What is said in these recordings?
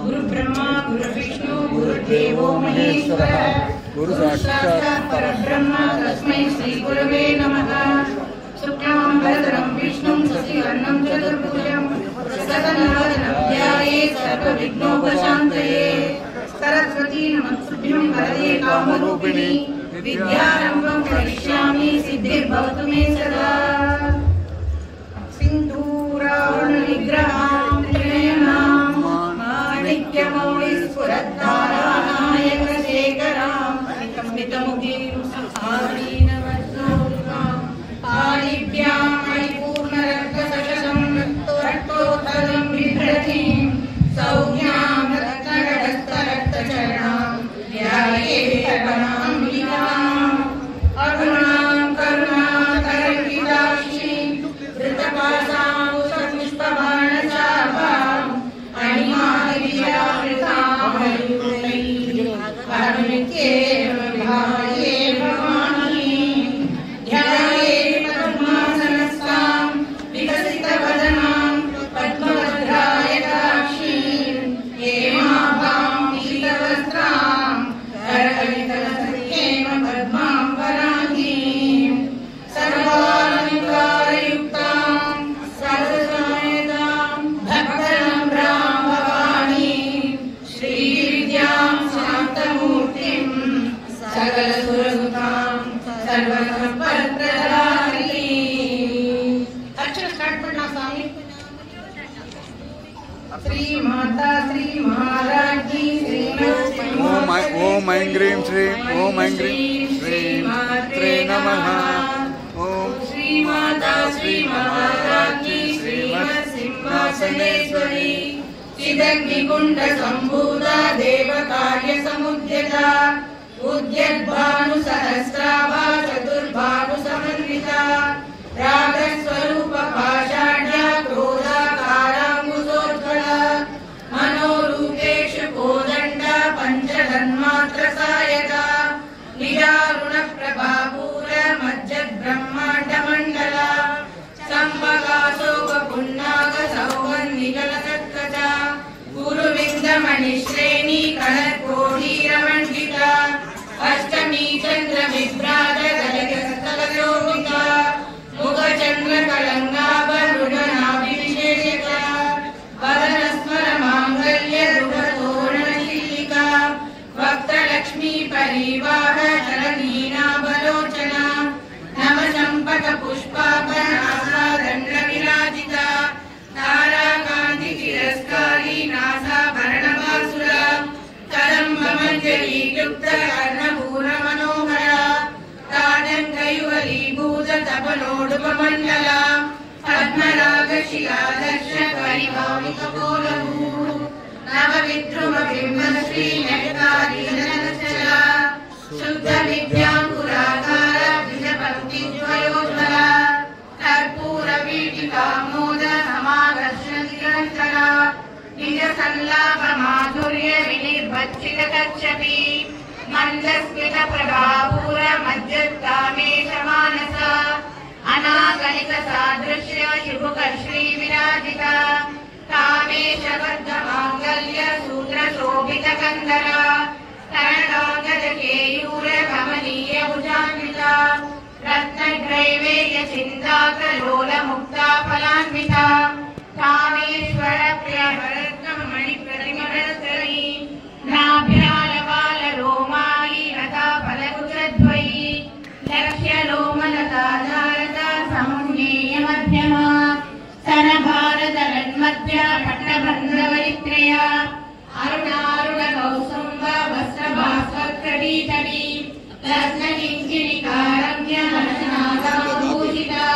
गुरु ब्रह्मा गुरु विष्णु गुरुदेवो महेश्वरः गुरु साक्षात् परब्रह्म तस्मै श्री गुरवे नमः। शुक्लांबरधरं विष्णुं शशिवर्णं चतुर्भुजं प्रसन्नवदनं ध्यायेत् सर्वविघ्नोपशान्तये। सरस्वती नमस्तुभ्यं वरदे कामरूपिणी विद्यारम्भं करिष्यामि सिद्धिर्भवतु मे सदा। सिन्दूरारुणविग्रहां त्रिनयनां माणिक्यमौलिस्फुरद्धारानायकशेखरां स्मितमुखीं आदीनवज्रोत्तां पाणिभ्यां मणिपूर्णरक्तसकशं रक्तोत्पलं बिभ्रतीं सौम्यां रत्नगडस्थरक्तचरणां ध्यायेत् करुणाम्बिकाम्। अरुणां करुणातरङ्गिताक्षीं धृतपाशाङ्कुशपुष्पबाणचापाम् अणिमादिविजयामृतां करुणिकेव विभाये भवानीं ध्यायेत् पद्मासनस्थां विकसितवदनां पद्मभद्रायताक्षीं हेमाभां पीतवस्त्रां करकलितलसत्केन पद्माम्बराङ्गीं सर्वालङ्कारयुक्तां सरसमयतां भक्तनम्रां भवानीं श्रीविद्यां शान्तमूर्तिं सकलसुरसुतां सर्वसम्पत्प्रदायिनीं। अक्षर स्टार्ट करना स्वामी। श्री माता श्री महाराज की ओम ऐं ग्रीं श्रीं ओम ऐं ग्रीं श्रीं मात्रे नमः। ओम श्री माता श्री महाराज की श्रीमत्सिंहासनेश्वरी चिदग्निकुण्ड सम्भूता देवकार्यसमुद्यता उद्यद्भानुसहस्राभा चतुर्भानुसमन्विता रागस्वरूपपाषाढ्या क्रोधाकाराङ्कुशोज्ज्वला मनोरूपेषु कोदण्डा पञ्चतन्मात्रसायका निजारुणप्रभापूर मज्जद्ब्रह्माण्डमण्डला सम्भगाशोकपुण्डाकसौगन्धिकलसत्कचा गुरुविन्दमणिश्रेणी कनत्कोटीरमण्डिता अष्टमी चन्द्रविभ्राजगलगस्तलशोभिता मुखचन्द्रकलङ्गाभरुणनाभिविशेषिता वदनस्मरमाङ्गल्यरुढतोरणशिल्लिका वक्त्रलक्ष्मी परिवाह चलनीनाभलोचना नवचम्पकपुष्पाभरणासादण्डविराजिता ताराकान्तितिरस्कारी नासाभरणवासुरा कदम्बमञ्जरीयुक्तकर्णपूर्णमनोहरा ताडङ्गयुगलीभूततपनोडुपमण्डला पद्मरागशिलादर्शकरिभाविकपोलभू नवविद्रुमबिम्बश्रीनटकारीनचला शुद्धविद्याङ्कुराकार द्विजपङ्क्तिज्वयोज्ज्वला कर्पूरवीटिकामोद समाकर्षणनिरञ्जना निजसल्लाभमाधुर्य विनिर्भज्जितकच्छपि मन्दस्मितप्रभापूर मज्जत्कामेशमानसा अनागणितसादृश्य शुभकर्श्रीविराजिता कामेशबद्धमाङ्गल्य सूत्रशोभितकन्दरा करणकाङ्गजकेयूर कमनीय भुजान्विता रत्नग्रैवेयचिन्ताकलोलमुक्ता फलान्विता कामेश्वर प्रियभरत्नमणिप्रतिमरस्तरी नाभ्यालवालरोमायि लता फलकुचद्वयी लक्ष्यलोमलताधारता समुन्नेय मध्यमा सरभारतरन्मध्या पट्टबन्धवरित्रया अरुणारुणकौसुम्ब वस्त्रभास्वत्कटीतटी रत्नकिङ्किणिकारम्य हर्षनादाभूषिता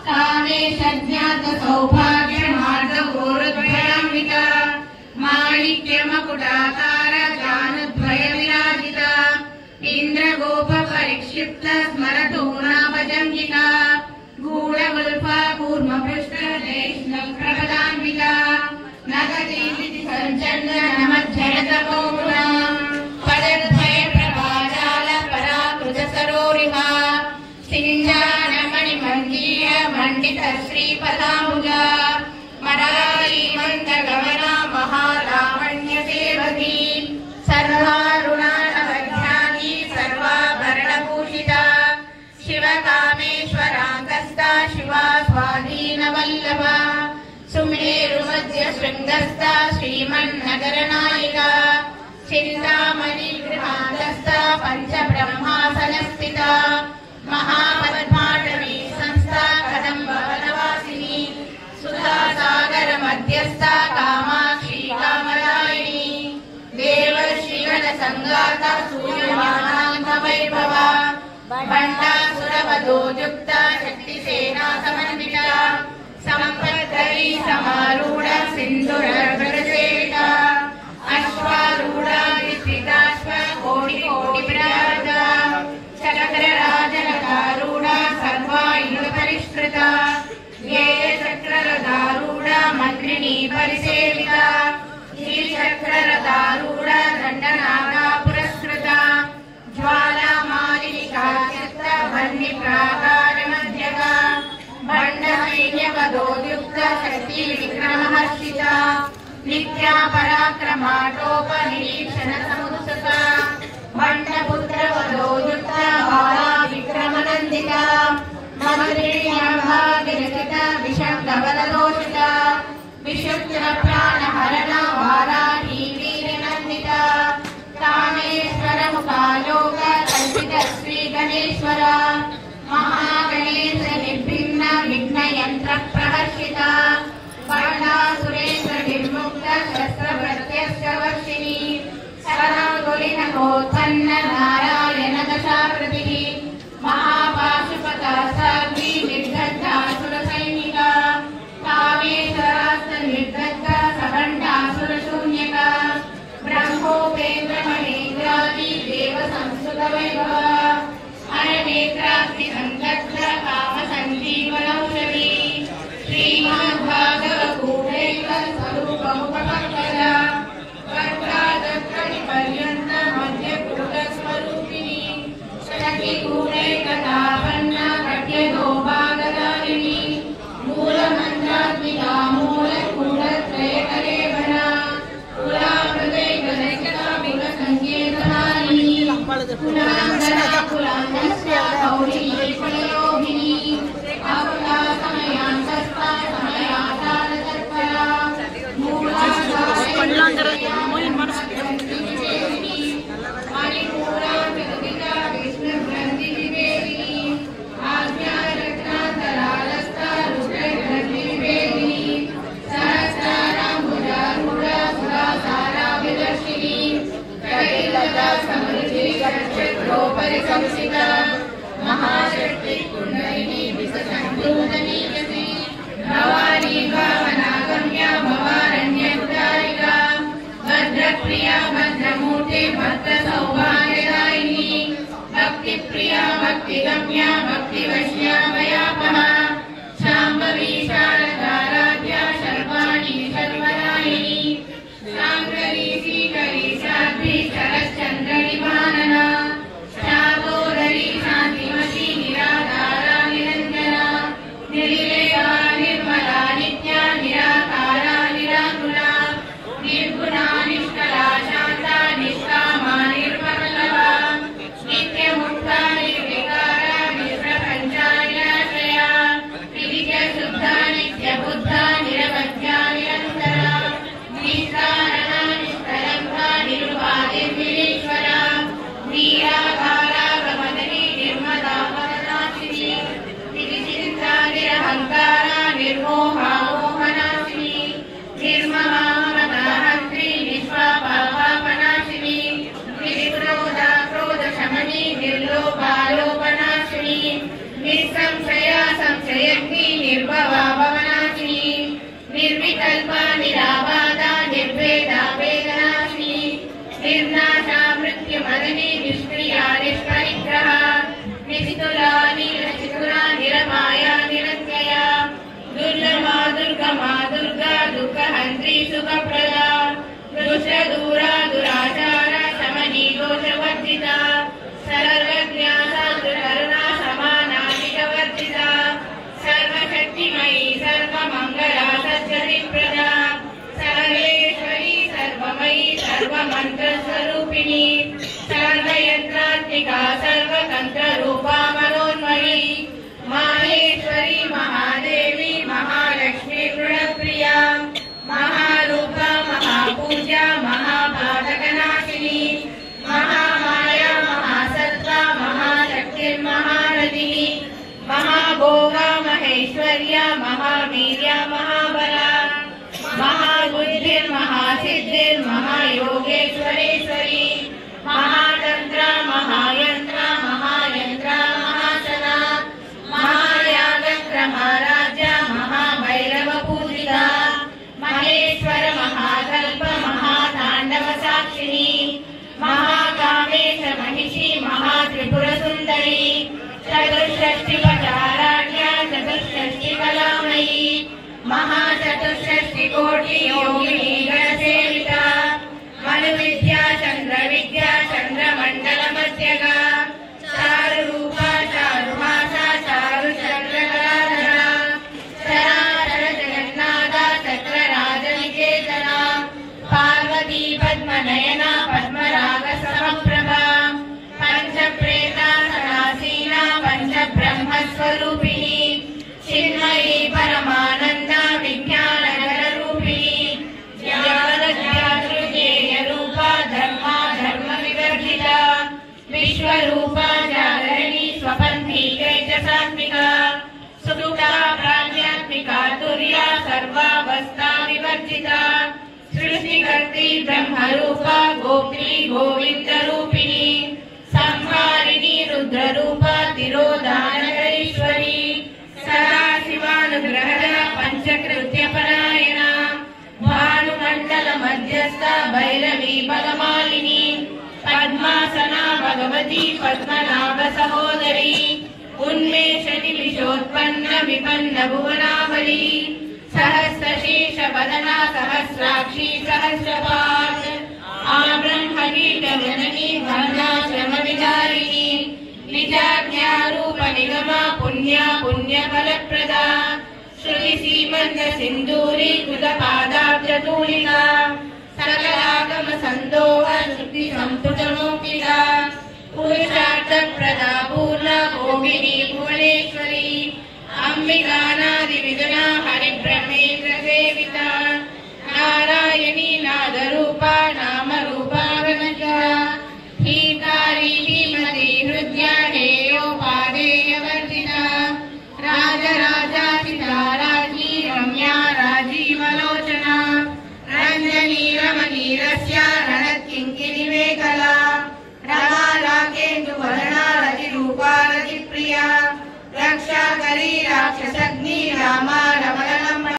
कामेशज्ञातसौभाग्यमार्गगोरुद्भयान्विता माणिक्यमकुटाकार जानुद्वयविराजिता इन्द्रगोपपरिक्षिप्त स्मरतूनाभजङ्गिका गूढगुल्फा कूर्मपृष्ठदेशप्रपदान्विता नगदीति सञ्चन्न नमज्जलतपोमुना पदद्वयप्रभाजाल पराकृतसरोरिहा सिञ्जानमणिमङ्गीय मण्डितश्रीपदाम्बुजा मरारी मन्दगमना महालावण्य श्रीमन्नगरनायिका चिन्तामणि गृहान्तस्थ पञ्चब्रह्मासनस्थिता महापद्माटवी संस्था कदम्बवनवासिनी सुधासागर मध्यस्थ कामाक्षी कामदायिनी देवर्षिगणसङ्गाता सूर्यमानाङ्गवैभवा भण्डासुरवधोयुक्ता शक्तिसेना समन्विता सम्पद्करी समारूढ सिन्धुरगणसेविता अश्वारूढा विस्मिताश्व कोटिकोटिविराजा चक्रराजनकारूढा सर्वायुधपरिष्कृता चक्ररथारूढा मन्त्रिणी परिसेविता श्रीचक्ररथारूढा दण्डनागा पुरस्कृता ज्वालामालिका चित्तभन्निप्राकारमध्यगा भण्डसैन्यवधोयुक्त शक्ति विक्रमहर्षिता नित्या पराक्रमाटोपनिरीक्षण समुत्सुका भण्डपुत्रवधोयुक्त बाला विक्रमनन्दिता मन्त्रिण्यभागिरचिता विषङ्गबलदोषिता विशुद्धप्राणहरण वाराही वीरनन्दिता कामेश्वरमुखालोक कल्पितश्री गणेश्वरा महागणेश निर्भिन्न विघ्नयन्त्र प्रहर्षिता वर्णासुरेन्द्र निर्मुक्त शस्त्रप्रत्यक्षवर्षिणी सरगुलिनकोत्पन्न नारायण दशाकृतिः महापाशुपता साध्वी निर्गद्धासुरसैनिका कामेश्वरास्त्र निर्गद्धा सभण्डासुरशून्यका ब्रह्मोपेन्द्र महेन्द्रादि देव संस्कृत वैभवा अननेत्राग्नि संदग्ध काम संजीवनौषधी श्रीमद्भागवतूढैक स्वरूपमुपकल्पना वर्गादत्तनि पर्यन्त मध्यकूटस्वरूपिणी शक्तिकूटैकतापन्न कट्यतो भागधारिणी मूलमन्त्रात्मिका मूलकूटत्रयकलेवना कुलामृदैकदैकता विकसङ्केतहारिणी कुलाङ्गना कुलाङ्गस्य गौरी फलयोगिनी अकुला समयान्तस्था समयातालतत्परा मणिपूरा विदुदिता विष्णुग्रन्थिविवेदिनी आज्ञारत्नान्तरालस्था रुद्रग्रन्थिविवेदिनी सहस्राराम्बुजारूढा सुरासारा विदर्शिनी कैलता समृद्धि कक्षत्रोपरि संस्थिता महाशक्ति कुण्डलिनी विससङ्क्रोधनीयसी भवानी भावनागम्या भवारण्यकुटारिका भद्रप्रिया भद्रमूर्ते भक्तसौभाग्यदायिनी भक्तिप्रिया भक्तिगम्या भक्तिवश्या भयापहा शाम्भवी शारदाराध्या शर्वाणी शर्वदायिनी शाङ्करी श्रीकरी साध्वी शरच्चन्द्रनिवानना शातोदरी शान्तिमती निराधारा निरञ्जना निर्लेपा निर्मला नित्या निराकारा निराकुला निर्गुणा निष्कला शान्ता निष्कामा निर्मलवा नित्यमुक्ता निर्विकारा निष्प्रपञ्चा निराश्रया नित्यशुद्धा नित्यबुद्धा निरवध्या निरन्तरा निष्कारणा निष्कलङ्का निरुपाधिर्निरीश्वरा निराकारा प्रमदनी निर्मदा पदनाशिनी निर्चिन्ता निरहङ्कारा निर्मोहा मोहनाशिनी निर्ममा ममताहन्त्री निष्पापापापनाशिनी निर्क्रोधा क्रोधशमनी निर्लोभा लोभनाशिनी निःसंशया संशयग्नि निर्भवा भवनाशिनी निर्विकल्पा निराबाधा निर्भेदा वेदनाशिनी निर्नाशा मृत्युमदनी निष्क्रिया निष्परिग्रहा निशितुला निरचितुरा निरमाया निरत्यया दुर्लभा दुर्गमा दुर्गा दुःखहन्त्री सुखप्रदा दुष्टदूरा दुराचारा शमनी दोषवर्जिता सर्वज्ञा साधुकरुणा समानाधिकवर्जिता सर्वशक्तिमयी सर्वमङ्गला सद्गतिप्रदा सर्वेश्वरी सर्वमयी सर्वमन्त्रस्वरूपिणी सर्वयन्त्रात्मिका सर्वतन्त्ररूपा मनोन्मयी माहेश्वरी महादेवी महालक्ष्मी गुणप्रिया महारूपा महा महेश्वरेश्वरी महातंत्र महायंत्र महायंत्र महासना महायागत्र महाराज महाभैरव पूजिता महेश्वर महाकल्प महातांडव साक्षिणी महाकामेश महिषी महात्रिपुर सुंदरी चतुष्षष्टि पचाराढ्य चतुष्षष्टि कलामयी महाचतुष्षष्टि कोटि योगिनी गणसेविता मनु विद्या चंद्र मंडल मध्यगा चारु रूपा चारु भाषा चारु चंद्र कलाधरा चराचर जगन्नाथ चक्रराज निकेतना पार्वती पद्मनयना पद्मराग समप्रभा पंच प्रेता सनासीना पंच ब्रह्म स्वरूपिणी चिन्मयी परमानंद विज्ञान नगर रूपिणी ज्ञानज्ञातृज्ञेय रूपा धर्मा धर्म विवर्जिता विश्व रूपा जागरणी स्वपंथी तेजसात्मिका सुदुता प्राज्ञात्मिका तुर्या सर्वावस्था विवर्जिता सृष्टिकर्त्री ब्रह्म रूपा गोत्री गोविंद रूपिणी संहारिणी रुद्र रूपा तिरोधानगरीश्वरी सदा शिवानुग्रहण पंचकृत्य परायणा भानुमंडल मध्यस्थ भैरवी भगमालिनी पद्मासना भगवती पद्मनाभ सहोदरी उन्मेष निमिषोत्पन्न विपन्न भुवनावली सहस्रशीर्ष वदना सहस्राक्षी सहस्रपाद आब्रह्मकीट जननी वर्णाश्रम विचारिणी निजाज्ञा रूप निगमा पुण्या पुण्य फलप्रदा श्रुति सीमंत सिंदूरी कृत पादाब्ज तूलिका सकलागम संदोह श्रुति संपुट मौक्तिका पुरुषार्थ प्रदा पूर्ण भोगिनी भुवनेश्वरी अंबिकानादि विदुना हरिब्रह्मेन्द्र सेविता नारायणी नाद रूपा नाम रूपा गणजा हीकारी धीमती हृद्या हेयोपादेय वर्जिता राजराजाचिता राज्ञी रम्या राजीवलोचना रंजनी रमणीरस्या रणत्किङ्किणी मेखला रमा राकेन्दुवर्णा रतिरूपा रतिप्रिया रक्षाकरी राक्षसग्नि रामा